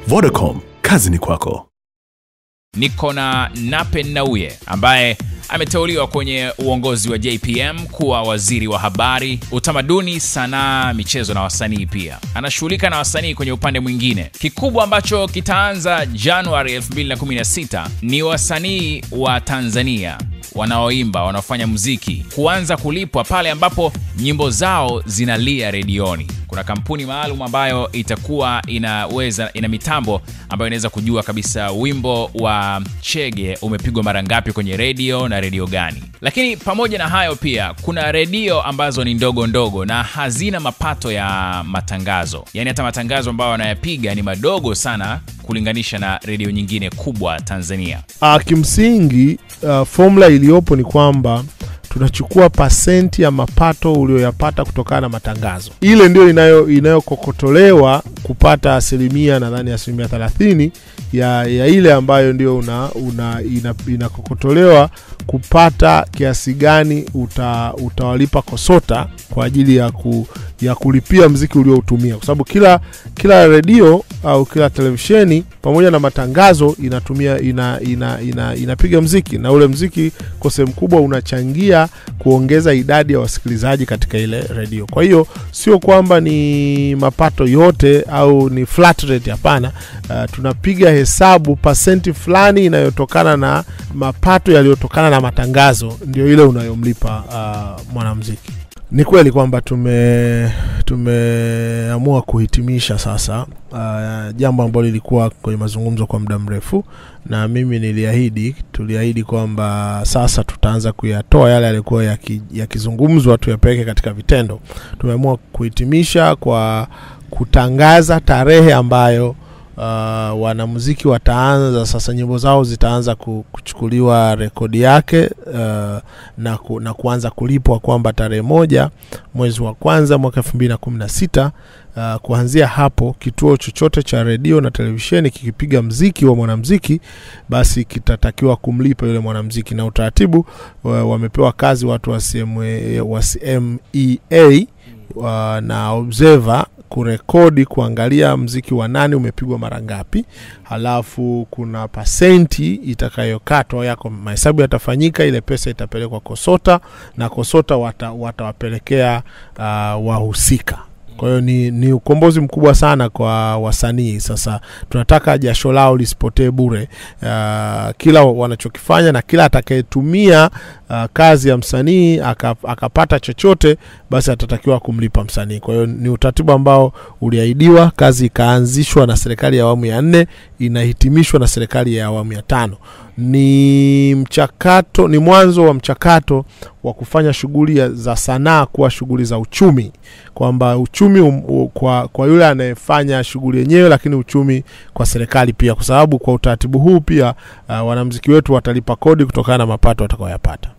Vodacom, kazi ni kwako. Niko na Nape Nnauye ambaye ameteuliwa kwenye uongozi wa JPM kuwa waziri wa habari, utamaduni, sanaa, michezo na wasanii pia. Anashughulika na wasanii kwenye upande mwingine. Kikubwa ambacho kitaanza Januari 2016 ni wasanii wa Tanzania wanaoimba, wanaofanya muziki kuanza kulipwa pale ambapo nyimbo zao zinalia redioni. Kuna kampuni maalum ambayo itakuwa ina mitambo ambayo inaweza kujua kabisa wimbo wa Chege umepigwa mara ngapi kwenye redio na redio gani. Lakini pamoja na hayo pia kuna redio ambazo ni ndogo ndogo na hazina mapato ya matangazo. Yaani hata matangazo ambayo wanayapiga ni madogo sana kulinganisha na redio nyingine kubwa Tanzania. Kimsingi formula iliyopo ni kwamba tunachukua pasenti ya mapato ulioyapata kutokana na matangazo. Ile ndio inayokokotolewa kupata asilimia, nadhani asilimia 30 ya ile ambayo ndio inakokotolewa kupata kiasi gani utawalipa KOSOTA kwa ajili ya kulipia muziki ulioutumia, kwa sababu kila redio au kila televisheni pamoja na matangazo inapiga muziki, na ule muziki kwa sehemu kubwa unachangia kuongeza idadi ya wasikilizaji katika ile redio. Kwa hiyo sio kwamba ni mapato yote au ni flat rate, hapana. Tunapiga hesabu pasenti fulani inayotokana na mapato yaliyotokana na matangazo, ndio ile unayomlipa mwanamuziki. Ni kweli kwamba tumeamua kuhitimisha sasa jambo ambalo lilikuwa kwenye mazungumzo kwa muda mrefu, na mimi tuliahidi kwamba sasa tutaanza kuyatoa yale yalikuwa yakizungumzwa tuyapeleke katika vitendo. Tumeamua kuhitimisha kwa kutangaza tarehe ambayo wanamuziki wataanza sasa, nyimbo zao zitaanza kuchukuliwa rekodi yake na kuanza kulipwa, kwamba tarehe 1 mwezi wa kwanza mwaka 2016 kuanzia hapo kituo chochote cha redio na televisheni kikipiga muziki wa mwanamuziki, basi kitatakiwa kumlipa yule mwanamuziki. Na utaratibu wamepewa kazi watu wa CMEA na Observer kurekodi, kuangalia muziki wa nani umepigwa mara ngapi, halafu kuna pasenti itakayokatwa yako, mahesabu yatafanyika, ile pesa itapelekwa KOSOTA na KOSOTA watawapelekea wahusika. Kwa hiyo ni ukombozi mkubwa sana kwa wasanii. Sasa tunataka jasho lao lisipotee bure. Kila wanachokifanya na kila atakayetumia kazi ya msanii akapata chochote, basi atatakiwa kumlipa msanii. Kwa hiyo ni utaratibu ambao uliahidiwa, kazi ikaanzishwa na serikali ya awamu ya 4, inahitimishwa na serikali ya awamu ya 5. Ni mchakato, ni mwanzo wa mchakato wa kufanya shughuli za sanaa kuwa shughuli za uchumi, kwamba uchumi kwa yule anayefanya shughuli yenyewe, lakini uchumi kwa serikali pia, kwa sababu kwa utaratibu huu pia wanamuziki wetu watalipa kodi kutokana na mapato watakayoyapata.